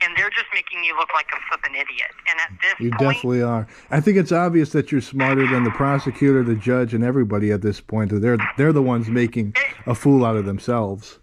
and they're just making me look like a flippin' idiot. And at this You point, definitely are. I think it's obvious that you're smarter than the prosecutor, the judge, and everybody at this point. They're the ones making it, a fool out of themselves.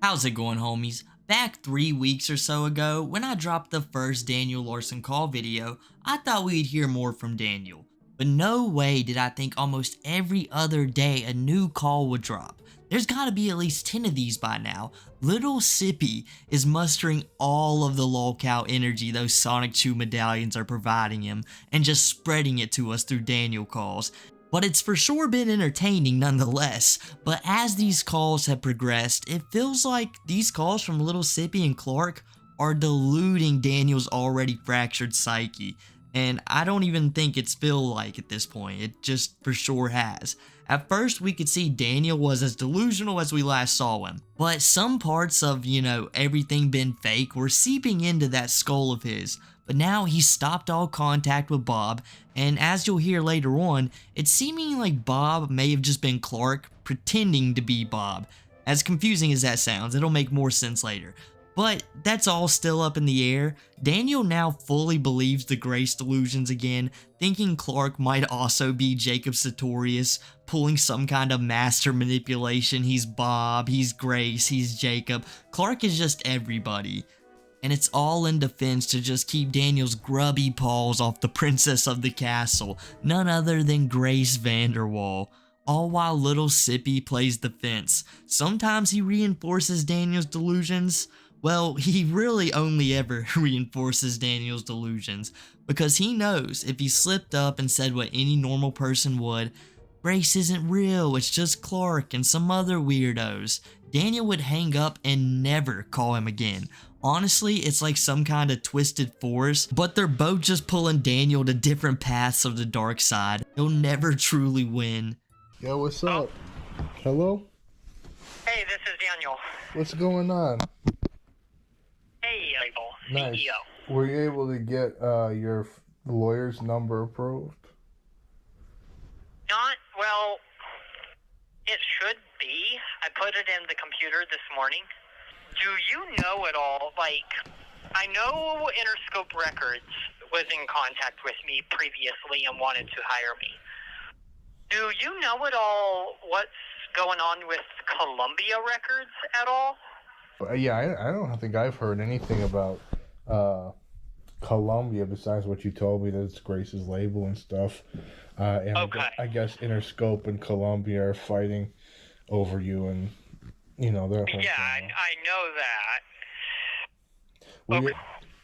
How's it going, homies? Back 3 weeks or so ago, when I dropped the first Daniel Larson call video, I thought we'd hear more from Daniel. But no way did I think almost every other day a new call would drop. There's gotta be at least 10 of these by now. Little Sippi is mustering all of the lolcow energy those Sonic 2 medallions are providing him and just spreading it to us through Daniel calls. But it's for sure been entertaining nonetheless. But as these calls have progressed, it feels like these calls from Little Sippi and Clark are diluting Daniel's already fractured psyche. And I don't even think it's feel like at this point, it just for sure has. At first we could see Daniel was as delusional as we last saw him, but some parts of, everything been fake were seeping into that skull of his. But now he's stopped all contact with Bob, and as you'll hear later on, it's seeming like Bob may have just been Clark pretending to be Bob. As confusing as that sounds, it'll make more sense later. But that's all still up in the air. Daniel now fully believes the Grace delusions again, thinking Clark might also be Jacob Sartorius, pulling some kind of master manipulation. He's Bob, he's Grace, he's Jacob. Clark is just everybody. And it's all in defense to just keep Daniel's grubby paws off the princess of the castle, none other than Grace VanderWaal. All while little Sippi plays defense. Sometimes he reinforces Daniel's delusions. Well, he really only ever reinforces Daniel's delusions, because he knows if he slipped up and said what any normal person would, Grace isn't real, it's just Clark and some other weirdos, Daniel would hang up and never call him again. Honestly, it's like some kind of twisted force, but they're both just pulling Daniel to different paths of the dark side. He'll never truly win. Yo, what's up? Hello? hey, this is Daniel. What's going on? Hey, Label, Nice. CEO. Were you able to get your lawyer's number approved? Not, well, it should be. I put it in the computer this morning. Do you know at all, I know Interscope Records was in contact with me previously and wanted to hire me. Do you know at all what's going on with Columbia Records at all? Yeah, I don't think I've heard anything about Columbia besides what you told me that it's Grace's label and stuff. And Okay. I guess Interscope and Columbia are fighting over you and, their whole Yeah, thing. I know that. Well, Okay.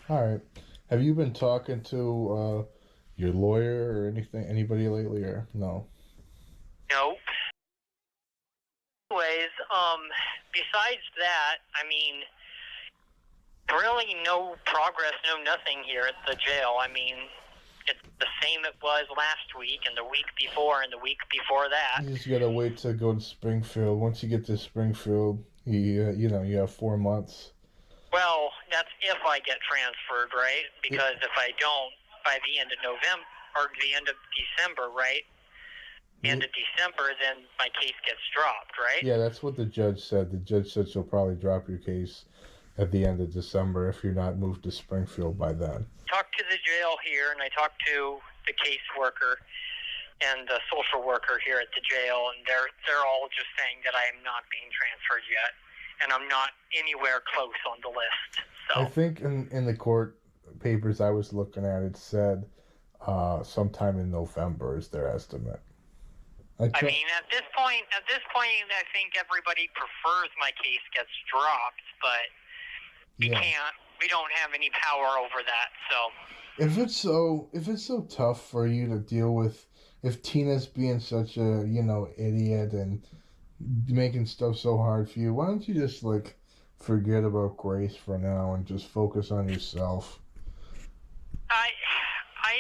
all right. Have you been talking to your lawyer or anybody lately, or no? Nope. Anyways, besides that, really no progress, no nothing here at the jail. It's the same it was last week and the week before and the week before that. You just gotta wait to go to Springfield. Once you get to Springfield, you have 4 months. Well, that's if I get transferred, right? Because if I don't, by the end of November, or the end of December, right? End of December, then my case gets dropped, right? Yeah, that's what the judge said. The judge said she'll probably drop your case at the end of December if you're not moved to Springfield by then. Talked to the jail here, and I talked to the caseworker and the social worker here at the jail, and they're all just saying that I am not being transferred yet, and I'm not anywhere close on the list. So I think in the court papers I was looking at, it said sometime in November is their estimate. at this point, I think everybody prefers my case gets dropped, but we don't have any power over that. So if it's so tough for you to deal with, if Tina's being such a idiot and making stuff so hard for you, why don't you just forget about Grace for now and just focus on yourself? I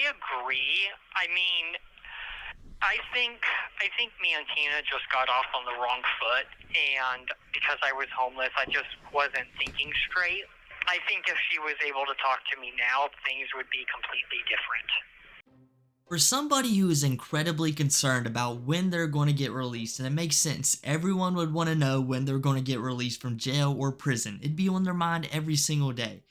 agree. I think me and Tina just got off on the wrong foot, and because I was homeless, I just wasn't thinking straight. I think if she was able to talk to me now, things would be completely different. For somebody who is incredibly concerned about when they're going to get released, and it makes sense, everyone would want to know when they're going to get released from jail or prison. It'd be on their mind every single day.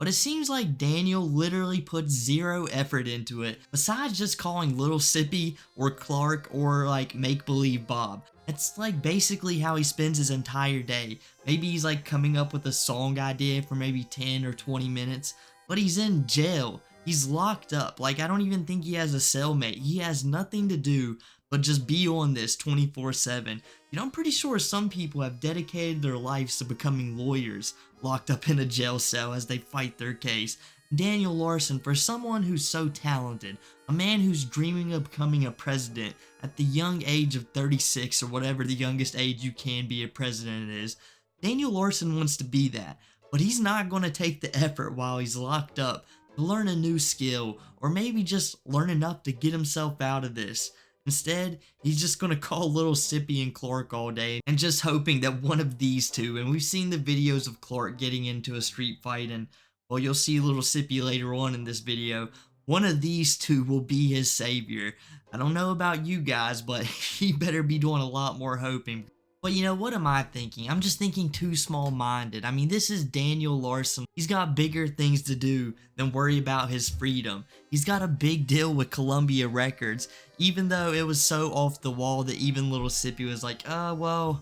but it seems like Daniel literally put zero effort into it, besides just calling Little Sippi or Clark or like make-believe Bob. It's like basically how he spends his entire day. Maybe he's like coming up with a song idea for maybe 10 or 20 minutes, but he's in jail. He's locked up. Like, I don't even think he has a cellmate. He has nothing to do but just be on this 24/7. You know, I'm pretty sure some people have dedicated their lives to becoming lawyers, locked up in a jail cell as they fight their case. Daniel Larson, for someone who's so talented, a man who's dreaming of becoming a president at the young age of 36 or whatever the youngest age you can be a president is, Daniel Larson wants to be that, but he's not going to take the effort while he's locked up to learn a new skill or maybe just learn enough to get himself out of this. Instead, he's just gonna call Little Sippi and Clark all day and just hoping that one of these two, and we've seen the videos of Clark getting into a street fight, and well, you'll see Little Sippi later on in this video, one of these two will be his savior. I don't know about you guys, but he better be doing a lot more hoping. But you know, what am I thinking? I'm just thinking too small-minded. I mean, this is Daniel Larson. He's got bigger things to do than worry about his freedom. He's got a big deal with Columbia Records, even though it was so off the wall that even Little Sippi was like, well,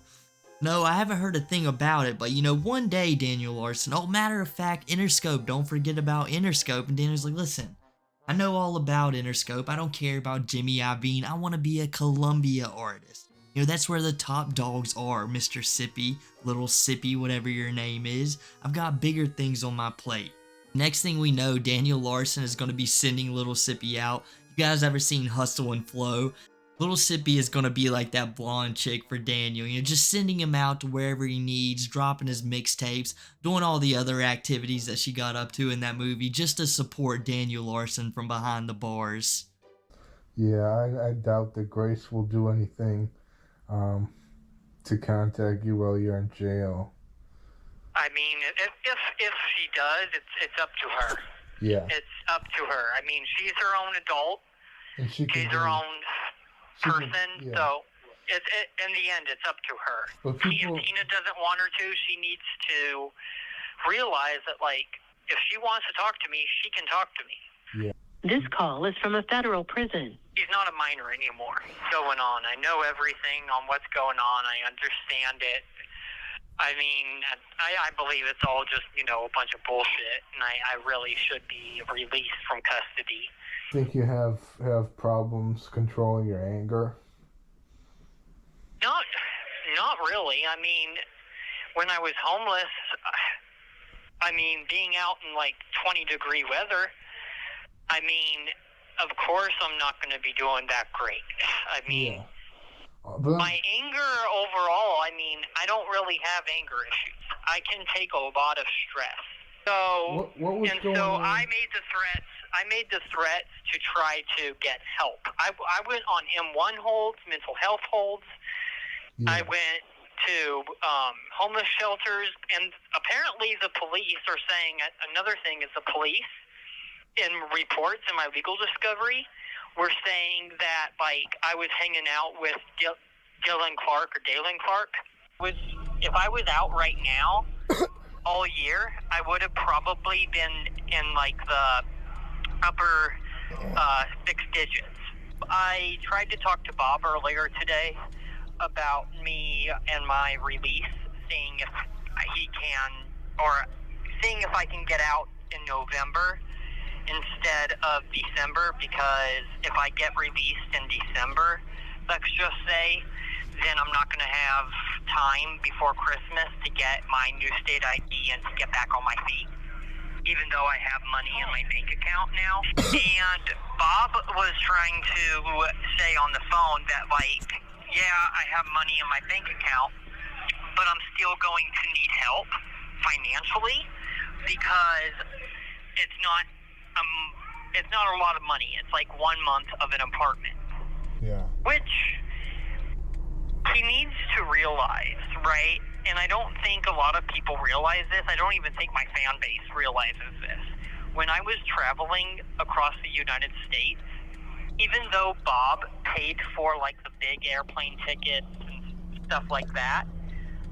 no, I haven't heard a thing about it, but you know, one day, Daniel Larson, oh, matter of fact, Interscope, don't forget about Interscope. And Daniel's like, listen, I know all about Interscope. I don't care about Jimmy Iovine. I want to be a Columbia artist. You know, that's where the top dogs are, Mr. Sippi, Little Sippi, whatever your name is. I've got bigger things on my plate. Next thing we know, Daniel Larson is going to be sending Little Sippi out. You guys ever seen Hustle and Flow? Little Sippi is going to be like that blonde chick for Daniel, you know, just sending him out to wherever he needs, dropping his mixtapes, doing all the other activities that she got up to in that movie just to support Daniel Larson from behind the bars. Yeah, I doubt that Grace will do anything to contact you while you're in jail. I mean, if she does, it's up to her. Yeah. It's up to her. I mean, she's her own adult. And she's her own person. Yeah. So, in the end, it's up to her. But people... If Tina doesn't want her to, she needs to realize that, like, if she wants to talk to me, she can talk to me. Yeah. This call is from a federal prison. He's not a minor anymore. Going on. I know everything on what's going on. I understand it. I mean, I believe it's all just, you know, a bunch of bullshit, and I really should be released from custody. Think you have problems controlling your anger? Not really. I mean, when I was homeless, I mean, being out in like 20-degree weather, I mean, of course I'm not going to be doing that great. I mean, my anger overall, I mean, I don't really have anger issues. I can take a lot of stress. So, what was going on? I made the threats to try to get help. I went on M1 holds, mental health holds. Yeah. I went to homeless shelters, and apparently the police are saying, another thing is the police, in reports in my legal discovery, were saying that, like, I was hanging out with Dalen Clark. If I was out right now all year, I would have probably been in, like, the upper 6 digits. I tried to talk to Bob earlier today about me and my release, seeing if I can get out in November instead of December, because if I get released in December, let's just say, then I'm not going to have time before Christmas to get my new state ID and to get back on my feet, even though I have money in my bank account now. And Bob was trying to say on the phone that, like, yeah, I have money in my bank account, but I'm still going to need help financially, because it's not a lot of money. It's like 1 month of an apartment. Yeah. Which he needs to realize, right? And I don't think a lot of people realize this. I don't even think my fan base realizes this. When I was traveling across the United States, even though Bob paid for, like, the big airplane tickets and stuff like that,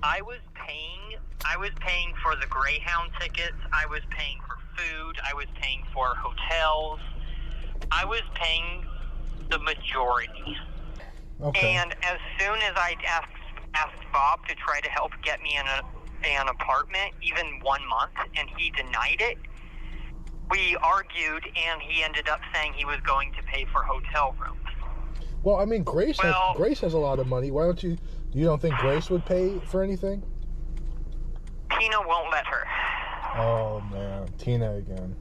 I was paying for the Greyhound tickets. I was paying for food. I was paying for hotels. I was paying the majority. Okay. And as soon as I asked Bob to try to help get me an apartment, even 1 month, and he denied it, we argued, and he ended up saying he was going to pay for hotel rooms. Well, I mean, Grace has a lot of money. Why don't you don't think Grace would pay for anything? Tina won't let her. Oh man, Tina again.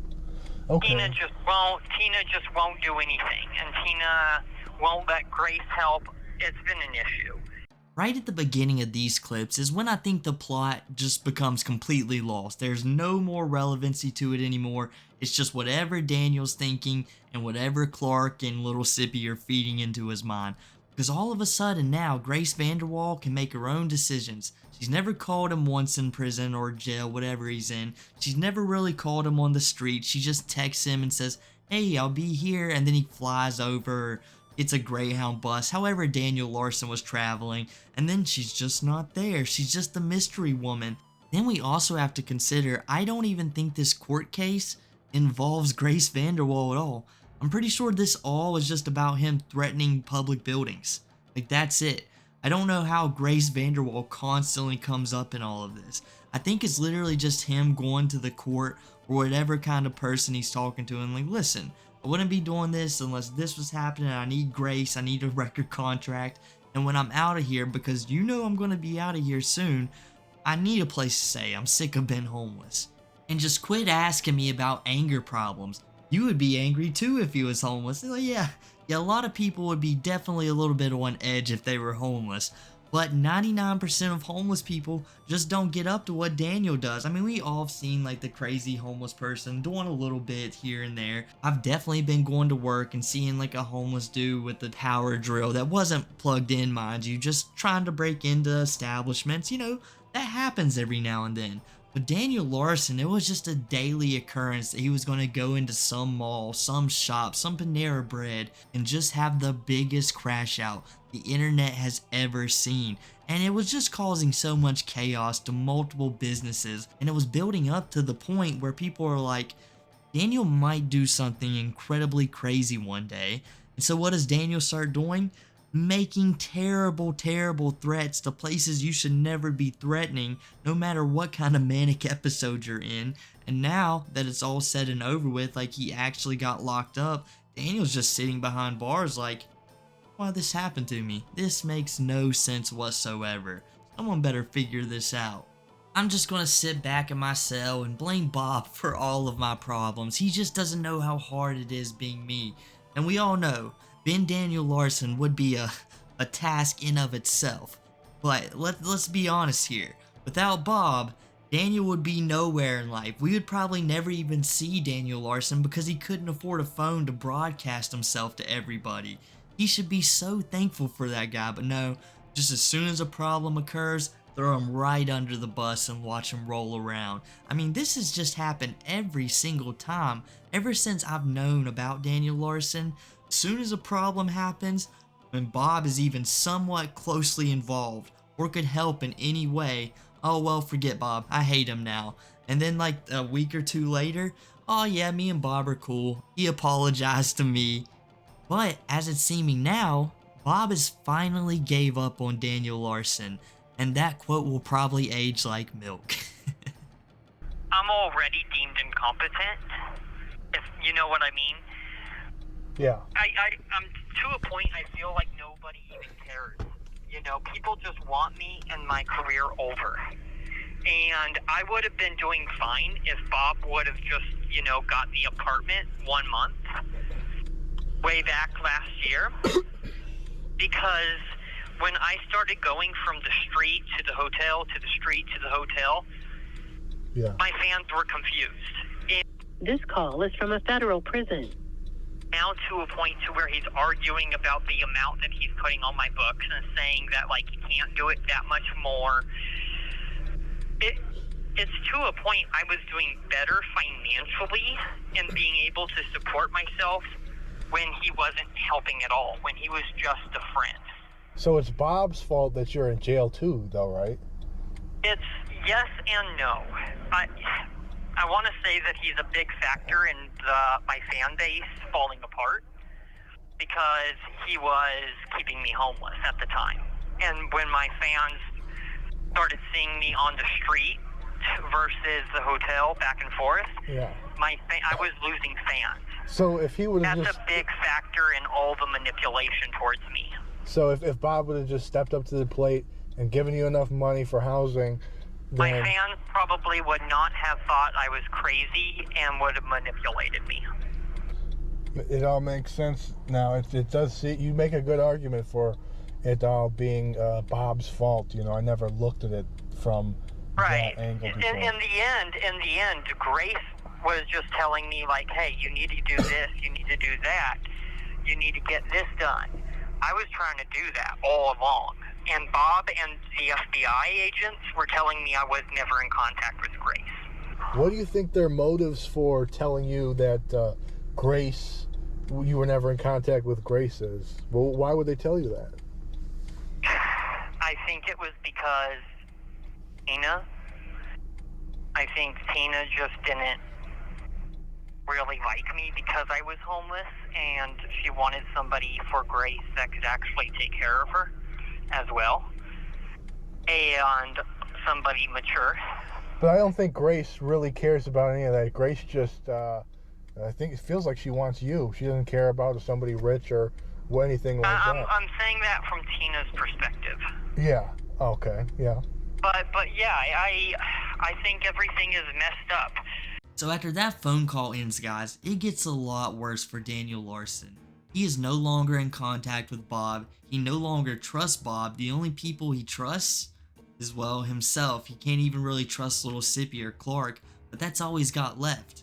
Okay. Tina just won't do anything, and Tina won't let Grace help. It's been an issue. Right at the beginning of these clips is when I think the plot just becomes completely lost. There's no more relevancy to it anymore. It's just whatever Daniel's thinking and whatever Clark and little Sippi are feeding into his mind. Because all of a sudden now, Grace VanderWaal can make her own decisions. She's never called him once in prison or jail, whatever he's in. She's never really called him on the street. She just texts him and says, "Hey, I'll be here," and then he flies over. It's a Greyhound bus, however Daniel Larson was traveling, and then she's just not there. She's just the mystery woman. Then we also have to consider, I don't even think this court case involves Grace VanderWaal at all. I'm pretty sure this all is just about him threatening public buildings. Like, that's it. I don't know how Grace VanderWaal constantly comes up in all of this. I think it's literally just him going to the court or whatever kind of person he's talking to and like, listen, I wouldn't be doing this unless this was happening. I need Grace. I need a record contract. And when I'm out of here, because you know I'm going to be out of here soon, I need a place to stay. I'm sick of being homeless. And just quit asking me about anger problems. You would be angry too if you was homeless. Like, yeah, a lot of people would be definitely a little bit on edge if they were homeless. But 99% of homeless people just don't get up to what Daniel does. I mean, we all have seen like the crazy homeless person doing a little bit here and there. I've definitely been going to work and seeing like a homeless dude with the power drill that wasn't plugged in, mind you, just trying to break into establishments. You know, that happens every now and then. But Daniel Larson, it was just a daily occurrence that he was going to go into some mall, some shop, some Panera Bread, and just have the biggest crash out the internet has ever seen. And it was just causing so much chaos to multiple businesses, and it was building up to the point where people are like, Daniel might do something incredibly crazy one day. And so what does Daniel start doing? Making terrible threats to places you should never be threatening, no matter what kind of manic episode you're in. And now that it's all said and over with, like he actually got locked up, Daniel's just sitting behind bars like, why this happened to me? This makes no sense whatsoever. Someone better figure this out. I'm just gonna sit back in my cell and blame Bob for all of my problems. He just doesn't know how hard it is being me. And we all know being Daniel Larson would be a task in of itself. But let's be honest here. Without Bob, Daniel would be nowhere in life. We would probably never even see Daniel Larson because he couldn't afford a phone to broadcast himself to everybody. He should be so thankful for that guy, but no, just as soon as a problem occurs, throw him right under the bus and watch him roll around. I mean, this has just happened every single time. Ever since I've known about Daniel Larson, as soon as a problem happens, when Bob is even somewhat closely involved or could help in any way, oh well, forget Bob, I hate him now. And then like a week or two later, oh yeah, me and Bob are cool. He apologized to me. But as it's seeming now, Bob has finally gave up on Daniel Larson, and that quote will probably age like milk. I'm already deemed incompetent, if you know what I mean. Yeah. I'm to a point I feel like nobody even cares. You know, people just want me and my career over. And I would have been doing fine if Bob would have just, you know, got the apartment 1 month way back last year. Because when I started going from the street to the hotel, to the street to the hotel, Yeah. my fans were confused. And This call is from a federal prison. now to a point to where he's arguing about the amount that he's putting on my books and saying that, like, he can't do it that much more. It's to a point I was doing better financially and being able to support myself when he wasn't helping at all, when he was just a friend. So it's Bob's fault that you're in jail too, though, right? It's yes and no. I want to say that he's a big factor in my fan base falling apart because he was keeping me homeless at the time. And when my fans started seeing me on the street versus the hotel back and forth, I was losing fans. So if he would have That's a big factor in all the manipulation towards me. So if Bob would have just stepped up to the plate and given you enough money for housing, then... My fans probably would not have thought I was crazy and would have manipulated me. It all makes sense now. It does see, you make a good argument for it all being Bob's fault. You know, I never looked at it from that angle before. In the end, Grace was just telling me, like, hey, you need to do this, you need to do that, you need to get this done. I was trying to do that all along. And Bob and the FBI agents were telling me I was never in contact with Grace. What do you think their motives for telling you that Grace, you were never in contact with Grace is? Well, why would they tell you that? I think it was because I think Tina just didn't really like me because I was homeless, and she wanted somebody for Grace that could actually take care of her as well, and somebody mature. But I don't think Grace really cares about any of that. Grace just, I think it feels like she wants you. She doesn't care about somebody rich or anything like that. I'm saying that from Tina's perspective. Yeah. Okay. Yeah. But yeah, I think everything is messed up. So after that phone call ends, guys, it gets a lot worse for Daniel Larson. He is no longer in contact with Bob. He no longer trusts Bob. The only people he trusts is, well, himself. He can't even really trust little Sippi or Clark, but that's all he's got left.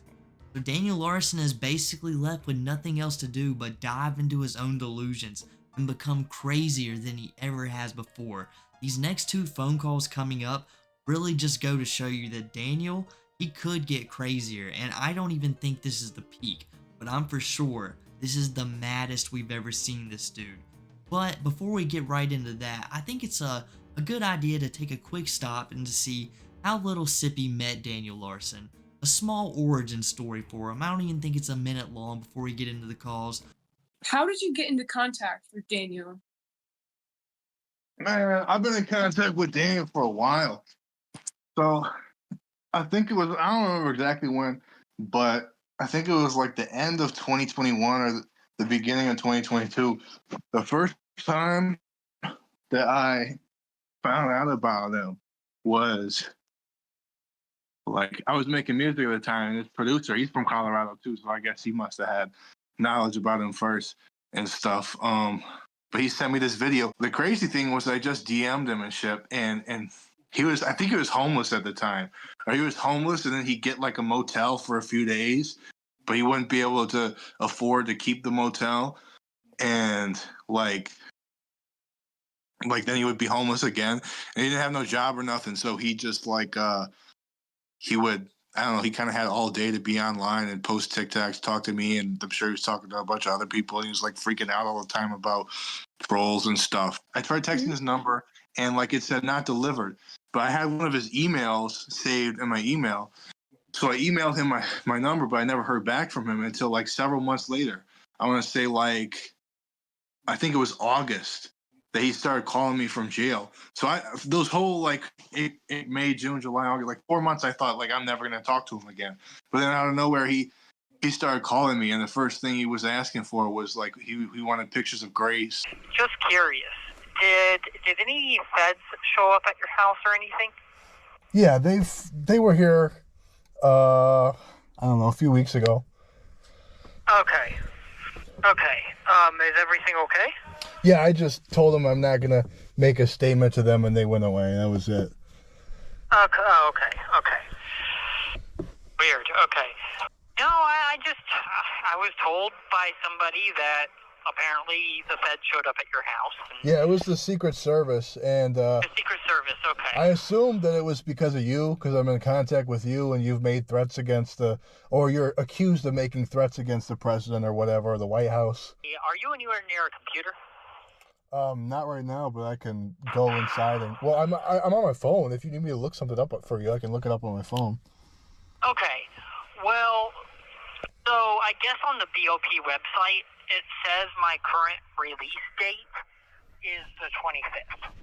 So Daniel Larson is basically left with nothing else to do but dive into his own delusions and become crazier than he ever has before. These next two phone calls coming up really just go to show you that Daniel, he could get crazier, and I don't even think this is the peak, but I'm for sure this is the maddest we've ever seen this dude. But before we get right into that, I think it's a good idea to take a quick stop and to see how little Sippi met Daniel Larson. A small origin story for him. I don't even think it's a minute long before we get into the calls. How did you get into contact with Daniel? Man, I've been in contact with Daniel for a while. So I think it was, I don't remember exactly when, but I think it was like the end of 2021 or the beginning of 2022. The first time that I found out about him was like, I was making music at the time, and his producer, he's from Colorado too, so I guess he must have had knowledge about him first and stuff. But he sent me this video. The crazy thing was I just DM'd him and shit, and he was, I think he was homeless at the time. Or he was homeless, and then he'd get like a motel for a few days, but he wouldn't be able to afford to keep the motel. And like then he would be homeless again. And he didn't have no job or nothing, so he just like he would, I don't know, he kind of had all day to be online and post TikToks, talk to me, and I'm sure he was talking to a bunch of other people. And he was like freaking out all the time about trolls and stuff. I tried texting his number, and like it said not delivered, but I had one of his emails saved in my email. So I emailed him my number, but I never heard back from him until like several months later. I want to say like, I think it was August that he started calling me from jail. So those whole like May, June, July, August, like 4 months, I thought like I'm never going to talk to him again. But then out of nowhere, he started calling me, and the first thing he was asking for was like he wanted pictures of Grace. Just curious, did any feds show up at your house or anything? Yeah, they were here. I don't know, a few weeks ago. Okay. Is everything okay? Yeah, I just told them I'm not gonna make a statement to them, and they went away. That was it. Okay. Weird. Okay. No, I was told by somebody that apparently the feds showed up at your house. Yeah, it was the Secret Service, and the Secret Service. Okay. I assumed that it was because of you, because I'm in contact with you, and you've made threats against or you're accused of making threats against the president or whatever, the White House. Are you anywhere near a computer? Not right now, but I can go inside and... Well, I'm on my phone. If you need me to look something up for you, I can look it up on my phone. Okay. Well, so I guess on the BOP website, it says my current release date is the 25th.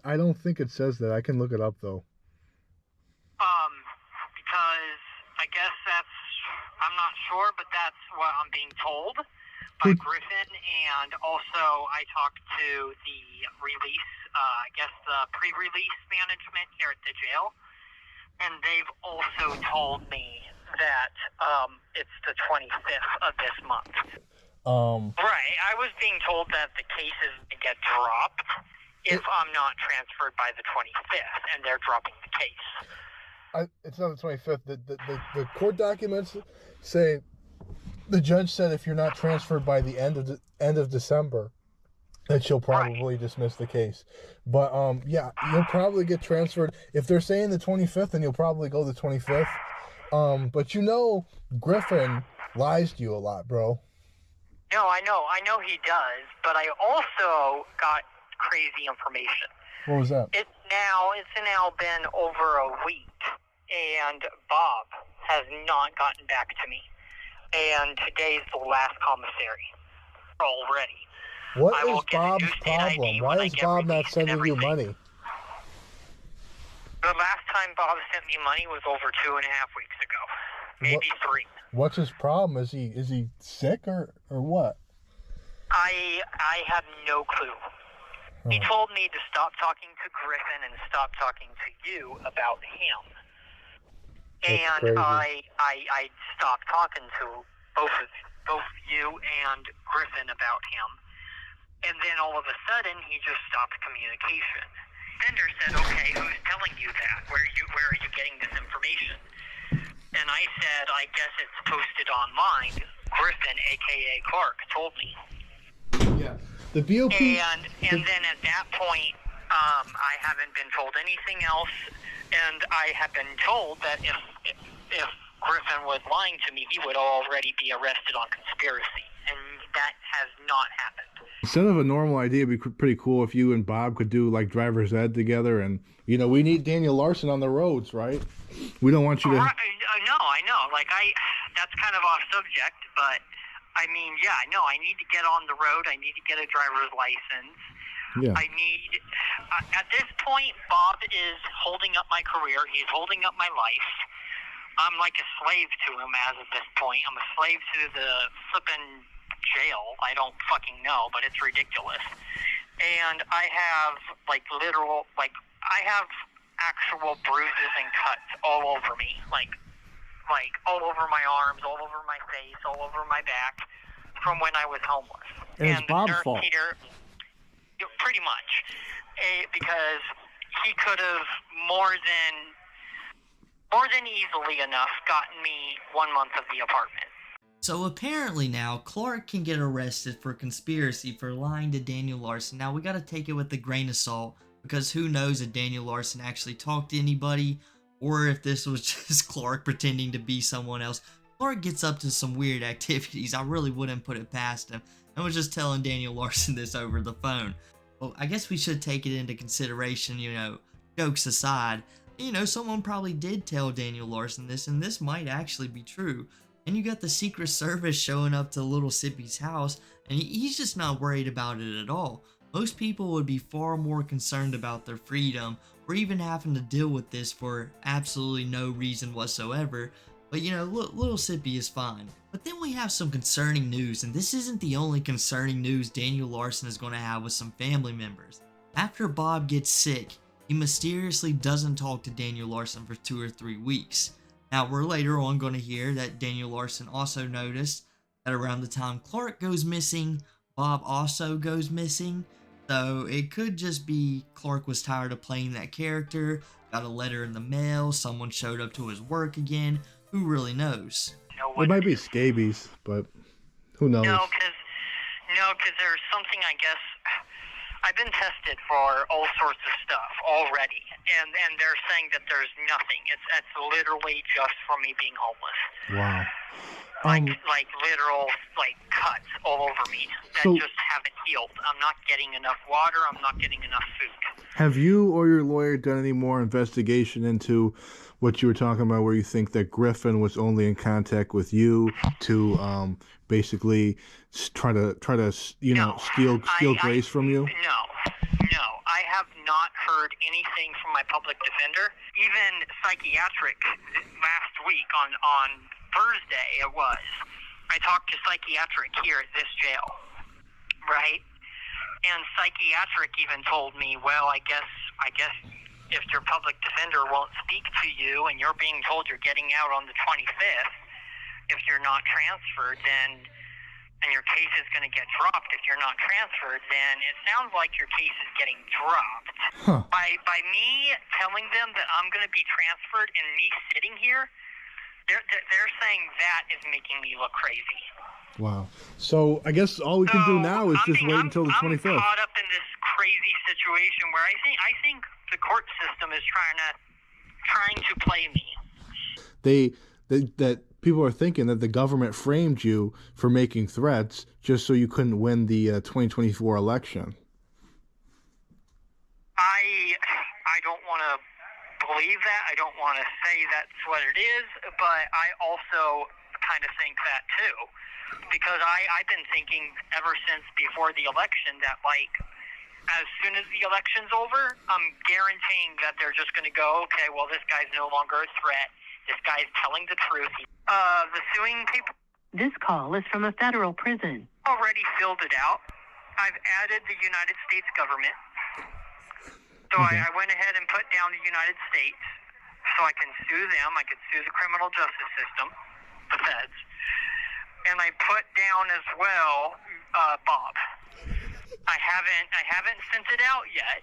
I don't think it says that. I can look it up though. Because I guess I'm not sure, but that's what I'm being told by Griffin, and also I talked to the release, I guess the pre-release management here at the jail, and they've also told me that it's the 25th of this month. Right, I was being told that the cases get dropped if I'm not transferred by the 25th, and they're dropping the case. It's not the 25th. The court documents say the judge said if you're not transferred by the end of December, that she'll probably dismiss the case. But yeah, you'll probably get transferred if they're saying the 25th, then you'll probably go the 25th. But you know, Griffin lies to you a lot, bro. No, I know he does, but I also got crazy information. What was that? It's now been over a week, and Bob has not gotten back to me. And today's the last commissary already. What is Bob's problem? Why is Bob not sending you money? The last time Bob sent me money was over 2.5 weeks ago, maybe 3. What's his problem? Is he sick or what? I have no clue. He told me to stop talking to Griffin and stop talking to you about him. That's and crazy. I stopped talking to both you and Griffin about him. And then all of a sudden, he just stopped communication. Bender said, okay, who's telling you that? Where are you getting this information? And I said, I guess it's posted online. Griffin, a.k.a. Clark, told me. Yeah. The BOP... And then at that point, I haven't been told anything else. And I have been told that if Griffin was lying to me, he would already be arrested on conspiracy. And that has not happened. Instead of a normal idea, it'd be pretty cool if you and Bob could do like driver's ed together. And, you know, we need Daniel Larson on the roads, right? We don't want you to... No, I know. Like, that's kind of off subject, but I mean, yeah, I know. I need to get on the road. I need to get a driver's license. Yeah. I need... at this point, Bob is holding up my career. He's holding up my life. I'm like a slave to him as of this point. I'm a slave to the flippin' jail. I don't fucking know, but it's ridiculous. And I have, I have actual bruises and cuts all over me. Like all over my arms, all over my face, all over my back from when I was homeless. And it's Bob's fault. Peter, pretty much. Because he could have more than easily enough gotten me 1 month of the apartment. So apparently now, Clark can get arrested for conspiracy for lying to Daniel Larson. Now we gotta take it with a grain of salt, because who knows if Daniel Larson actually talked to anybody, or if this was just Clark pretending to be someone else. Clark gets up to some weird activities. I really wouldn't put it past him. I was just telling Daniel Larson this over the phone. Well, I guess we should take it into consideration, you know, jokes aside. You know, someone probably did tell Daniel Larson this, and this might actually be true. And you got the Secret Service showing up to little Sippi's house, and he's just not worried about it at all. Most people would be far more concerned about their freedom, or even having to deal with this for absolutely no reason whatsoever. But you know, little Sippi is fine. But then we have some concerning news, and this isn't the only concerning news Daniel Larson is going to have with some family members. After Bob gets sick, he mysteriously doesn't talk to Daniel Larson for 2 or 3 weeks. Now, we're later on going to hear that Daniel Larson also noticed that around the time Clark goes missing, Bob also goes missing. So it could just be Clark was tired of playing that character, got a letter in the mail, someone showed up to his work again. Who really knows? It might be scabies, but who knows? No, because there's something, I guess... I've been tested for all sorts of stuff already, and they're saying that there's nothing. It's literally just from me being homeless. Wow. Like literal cuts all over me that just haven't healed. I'm not getting enough water. I'm not getting enough food. Have you or your lawyer done any more investigation into what you were talking about, where you think that Griffin was only in contact with you to basically try to steal Grace from you? No, I have not heard anything from my public defender. Even psychiatric last week on Thursday it was. I talked to psychiatric here at this jail, right? And psychiatric even told me, well, I guess if your public defender won't speak to you and you're being told you're getting out on the 25th, if you're not transferred, then and your case is going to get dropped if you're not transferred, then it sounds like your case is getting dropped. Huh. By me telling them that I'm going to be transferred and me sitting here, they're saying that is making me look crazy. Wow. So I guess all we can do now is just wait until the 25th. I'm caught up in this crazy situation where I think the court system is trying to play me. That people are thinking that the government framed you for making threats just so you couldn't win the 2024 election. I don't want to believe that. I don't want to say that's what it is, but I also kind of think that too. Because I've been thinking ever since before the election that, like, as soon as the election's over, I'm guaranteeing that they're just going to go, okay, well, this guy's no longer a threat. This guy's telling the truth. The suing people This call is from a federal prison. already filled it out. I've added the United States government. So I went ahead and put down the United States so I can sue them. I could sue the criminal justice system, the feds. And I put down as well Bob. I haven't sent it out yet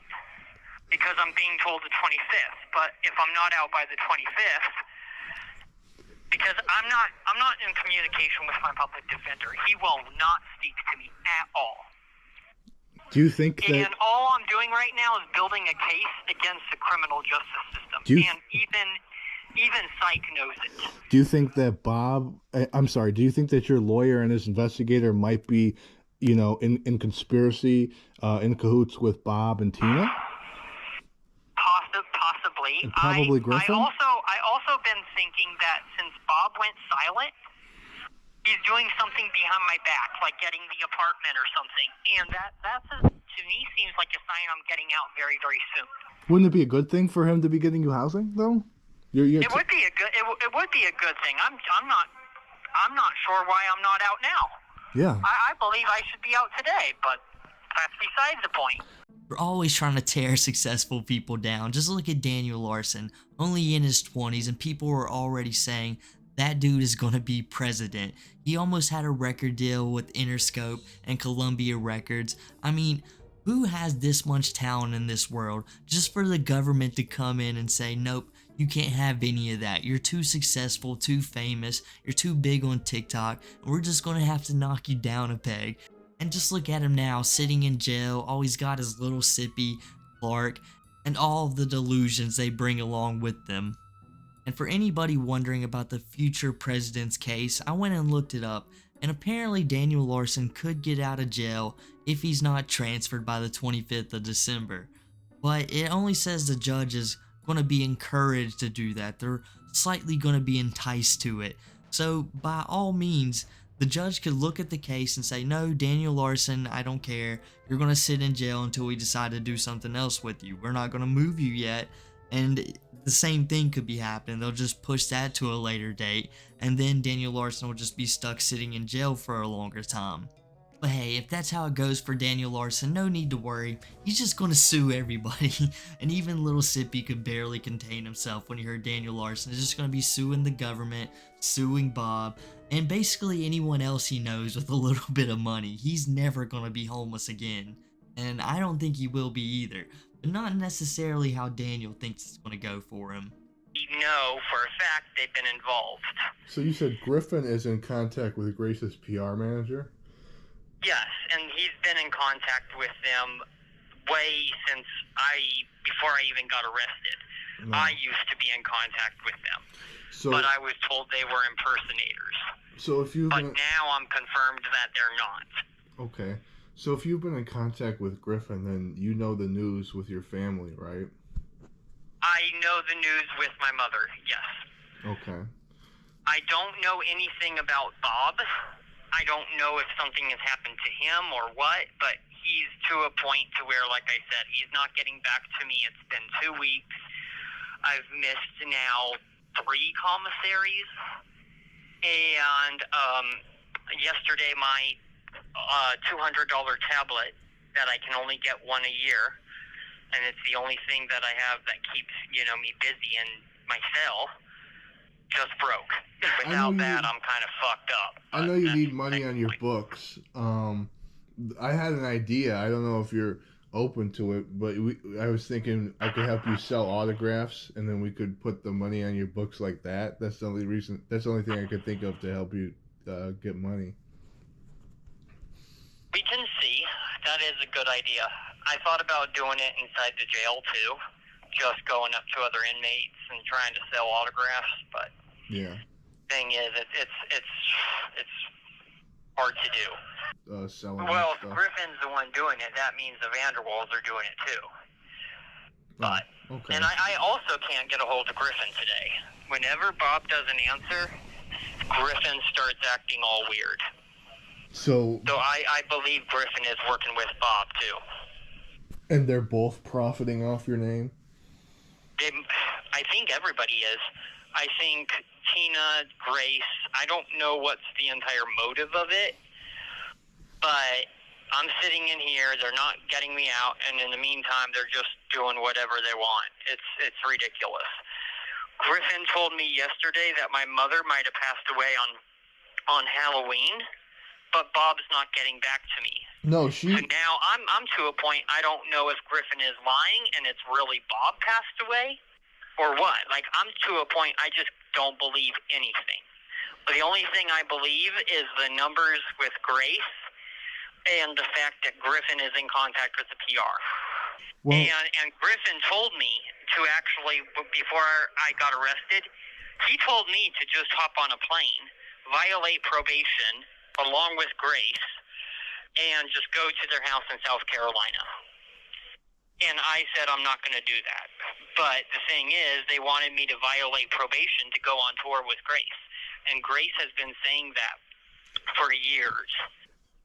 because I'm being told the 25th. But if I'm not out by the 25th, because I'm not in communication with my public defender. He will not speak to me at all. Do you think that... And all I'm doing right now is building a case against the criminal justice system. And even Psych knows it. Do you think that do you think that your lawyer and his investigator might be, in conspiracy, in cahoots with Bob and Tina? Possibly. And probably Griffin? I also been thinking that since Bob went silent, he's doing something behind my back, like getting the apartment or something. And to me, seems like a sign I'm getting out very, very soon. Wouldn't it be a good thing for him to be getting you housing, though? It would be a good thing. I'm not sure why I'm not out now. Yeah. I believe I should be out today, but that's besides the point. We're always trying to tear successful people down. Just look at Daniel Larson, only in his 20s, and people were already saying that dude is going to be president. He almost had a record deal with Interscope and Columbia Records. I mean, who has this much talent in this world just for the government to come in and say, nope, you can't have any of that. You're too successful, too famous, you're too big on TikTok, and we're just going to have to knock you down a peg. And just look at him now, sitting in jail. Always got his little Sippi, Clark, and all of the delusions they bring along with them. And for anybody wondering about the future president's case, I went and looked it up, and apparently Daniel Larson could get out of jail if he's not transferred by the 25th of December. But it only says the judge is going to be encouraged to do that. They're slightly going to be enticed to it. So by all means, the judge could look at the case and say, no, Daniel Larson, I don't care. You're going to sit in jail until we decide to do something else with you. We're not going to move you yet. And the same thing could be happening. They'll just push that to a later date. And then Daniel Larson will just be stuck sitting in jail for a longer time. But hey, if that's how it goes for Daniel Larson, no need to worry. He's just going to sue everybody. And even little Sippi could barely contain himself when he heard Daniel Larson is just going to be suing the government, suing Bob, and basically anyone else he knows with a little bit of money. He's never going to be homeless again. And I don't think he will be either. But not necessarily how Daniel thinks it's going to go for him. You know for a fact they've been involved. So you said Griffin is in contact with Grace's PR manager? Yes, and he's been in contact with them way since before I even got arrested. No. I used to be in contact with them, but I was told they were impersonators. But now I'm confirmed that they're not. Okay, so if you've been in contact with Griffin, then you know the news with your family, right? I know the news with my mother, yes. Okay. I don't know anything about Bob. I don't know if something has happened to him or what, but he's to a point to where, like I said, he's not getting back to me. It's been 2 weeks. I've missed now 3 commissaries. And yesterday my $200 tablet that I can only get one a year, and it's the only thing that I have that keeps, me busy in my cell, just broke. Without that, I'm kind of fucked up. I know you need money on your books. I had an idea. I don't know if you're open to it, but I was thinking I could help you sell autographs, and then we could put the money on your books like that. That's the only reason. That's the only thing I could think of to help you get money. We can see. That is a good idea. I thought about doing it inside the jail too, just going up to other inmates and trying to sell autographs. But yeah, thing is, it's hard to do. Selling well, if stuff. Griffin's the one doing it, that means the VanderWaals are doing it too. But okay. and I also can't get a hold of Griffin today. Whenever Bob doesn't answer, Griffin starts acting all weird. So I believe Griffin is working with Bob too. And they're both profiting off your name? I think everybody is. I think Tina, Grace, I don't know what's the entire motive of it, but I'm sitting in here, they're not getting me out, and in the meantime, they're just doing whatever they want. It's ridiculous. Griffin told me yesterday that my mother might have passed away on Halloween, but Bob's not getting back to me. No, So now I'm to a point I don't know if Griffin is lying and it's really Bob passed away or what. Like, I'm to a point I just don't believe anything. But the only thing I believe is the numbers with Grace and the fact that Griffin is in contact with the PR. Well, and Griffin told me to actually, before I got arrested, he told me to just hop on a plane, violate probation along with Grace, and just go to their house in South Carolina. And I said, I'm not going to do that. But the thing is, they wanted me to violate probation to go on tour with Grace. And Grace has been saying that for years.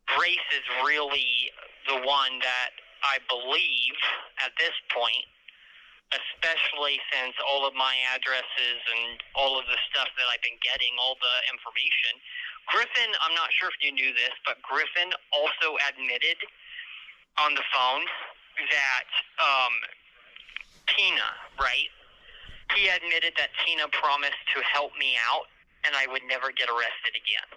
Grace is really the one that I believe at this point, especially since all of my addresses and all of the stuff that I've been getting, all the information. Griffin, I'm not sure if you knew this, but Griffin also admitted on the phone that Tina, right? He admitted that Tina promised to help me out and I would never get arrested again.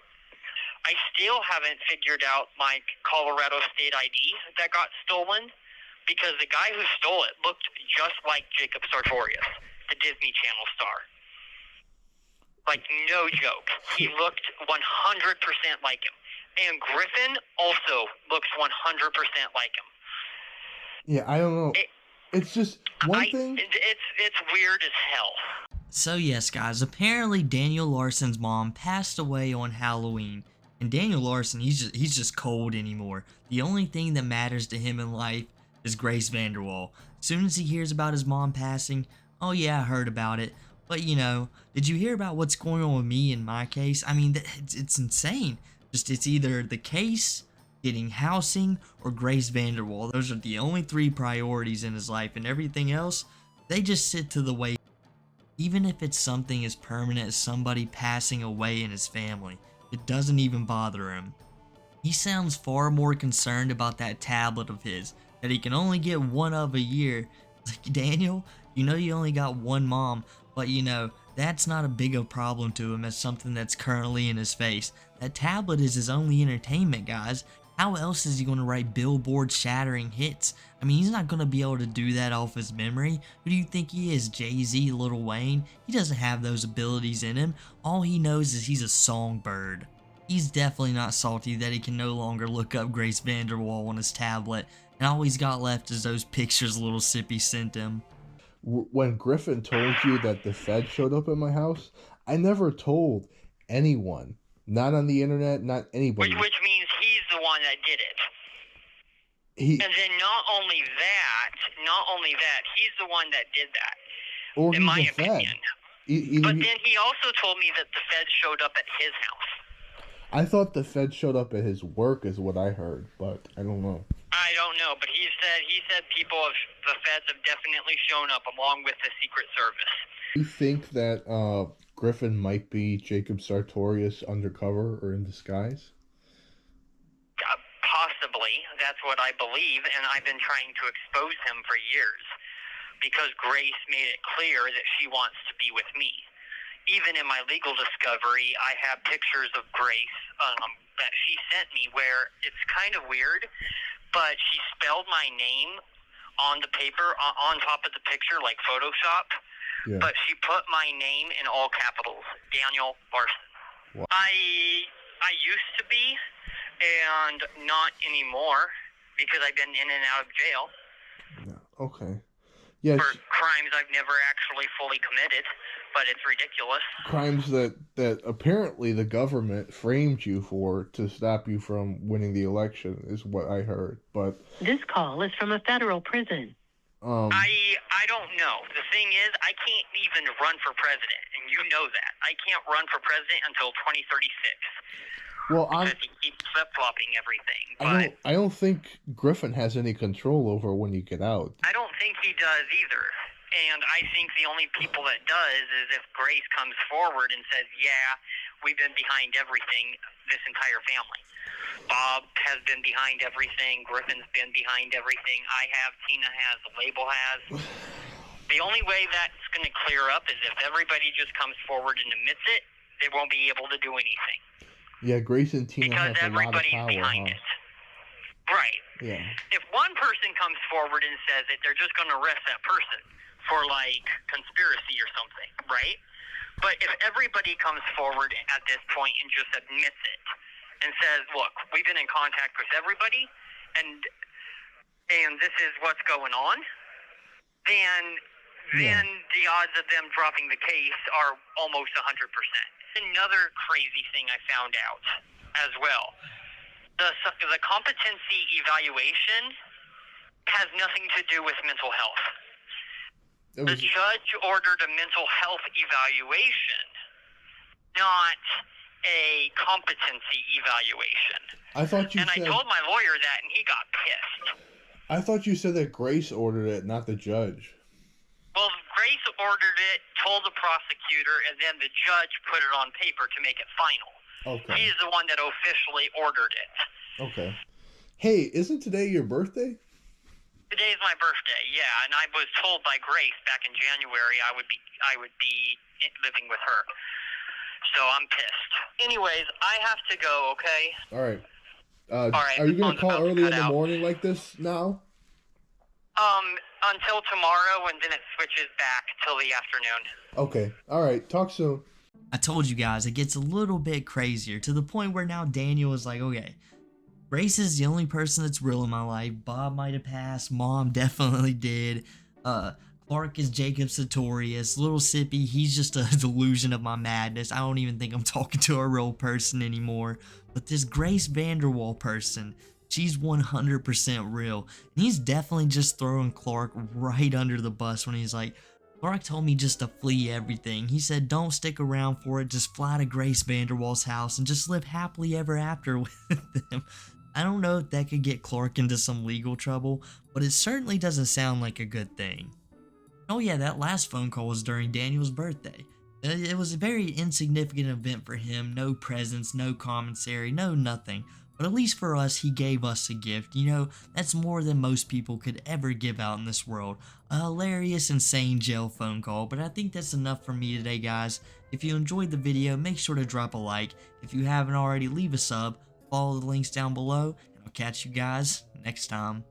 I still haven't figured out my Colorado state ID that got stolen because the guy who stole it looked just like Jacob Sartorius, the Disney Channel star. Like, no joke. He looked 100% like him. And Griffin also looks 100% like him. Yeah, I don't know. It's just one thing. It's weird as hell. So yes, guys, apparently Daniel Larson's mom passed away on Halloween. And Daniel Larson, he's just cold anymore. The only thing that matters to him in life is Grace VanderWaal. As soon as he hears about his mom passing, oh yeah, I heard about it. But did you hear about what's going on with me in my case? I mean, it's insane. Just it's either the case, getting housing, or Grace VanderWaal. Those are the only 3 priorities in his life, and everything else, they just sit to the way. Even if it's something as permanent as somebody passing away in his family, it doesn't even bother him. He sounds far more concerned about that tablet of his that he can only get one of a year. It's like, Daniel, you only got one mom, but that's not a big a problem to him as something that's currently in his face. That tablet is his only entertainment, guys. How else is he going to write billboard shattering hits? I mean, he's not going to be able to do that off his memory. Who do you think he is, Jay-Z, Lil Wayne? He doesn't have those abilities in him. All he knows is he's a songbird. He's definitely not salty that he can no longer look up Grace VanderWaal on his tablet, and all he's got left is those pictures little Sippi sent him. When Griffin told you that the Fed showed up at my house, I never told anyone. Not on the internet, not anybody. Which means he's the one that did it. And then not only that, he's the one that did that. Or in he's my a Fed. opinion. Either But he- then he also told me that the feds showed up at his house. I thought the Fed showed up at his work, is what I heard, but I don't know. I don't know, but he said people of the feds have definitely shown up along with the Secret Service. You think that Griffin might be Jacob Sartorius undercover or in disguise? Possibly. That's what I believe, and I've been trying to expose him for years because Grace made it clear that she wants to be with me. Even in my legal discovery, I have pictures of Grace that she sent me where it's kind of weird, but she spelled my name on the paper, on top of the picture, like Photoshop. Yeah. But she put my name in all capitals, Daniel Larson. Wow. I used to be, and not anymore, because I've been in and out of jail. Yeah. Okay. Yeah. For crimes I've never actually fully committed, but it's ridiculous. Crimes that apparently the government framed you for to stop you from winning the election is what I heard. But This call is from a federal prison. I don't know. The thing is, I can't even run for president, and you know that. I can't run for president until 2036. well, Because he keeps flip-flopping everything. But I don't think Griffin has any control over when you get out. I don't think he does either. And I think the only people that does is if Grace comes forward and says, yeah, we've been behind everything, this entire family. Bob has been behind everything. Griffin's been behind everything. I have. Tina has. The label has. The only way that's going to clear up is if everybody just comes forward and admits it, they won't be able to do anything. Yeah, Grace and Tina Because have a lot of everybody's power, behind huh? it. Right. Yeah. If one person comes forward and says it, they're just going to arrest that person for, like, conspiracy or something, right? But if everybody comes forward at this point and just admits it and says, look, we've been in contact with everybody, and this is what's going on, then the odds of them dropping the case are almost 100%. Another crazy thing I found out as well. The competency evaluation has nothing to do with mental health. The judge ordered a mental health evaluation, not a competency evaluation. I thought you said... I told my lawyer that, and he got pissed. I thought you said that Grace ordered it, not the judge. Well, Grace ordered it, told the prosecutor, and then the judge put it on paper to make it final. Okay. He's the one that officially ordered it. Okay. Hey, isn't today your birthday? Today's my birthday, yeah, and I was told by Grace back in January I would be living with her. So I'm pissed. Anyways, I have to go, okay? All right. All right. Are you going to call early in the out. morning like this now? Until tomorrow, and then it switches back till the afternoon. Okay. All right. Talk soon. I told you guys, it gets a little bit crazier to the point where now Daniel is like, okay, Grace is the only person that's real in my life. Bob might have passed. Mom definitely did. Clark is Jacob Sartorius. Little Sippi, he's just a delusion of my madness. I don't even think I'm talking to a real person anymore. But this Grace VanderWaal person, she's 100% real. And he's definitely just throwing Clark right under the bus when he's like, Clark told me just to flee everything. He said, don't stick around for it. Just fly to Grace VanderWaal's house and just live happily ever after with them. I don't know if that could get Clark into some legal trouble, but it certainly doesn't sound like a good thing. Oh yeah, that last phone call was during Daniel's birthday. It was a very insignificant event for him. No presents, no commissary, no nothing. But at least for us, he gave us a gift. You know, that's more than most people could ever give out in this world. A hilarious, insane jail phone call, but I think that's enough for me today, guys. If you enjoyed the video, make sure to drop a like. If you haven't already, leave a sub. Follow the links down below, and I'll catch you guys next time.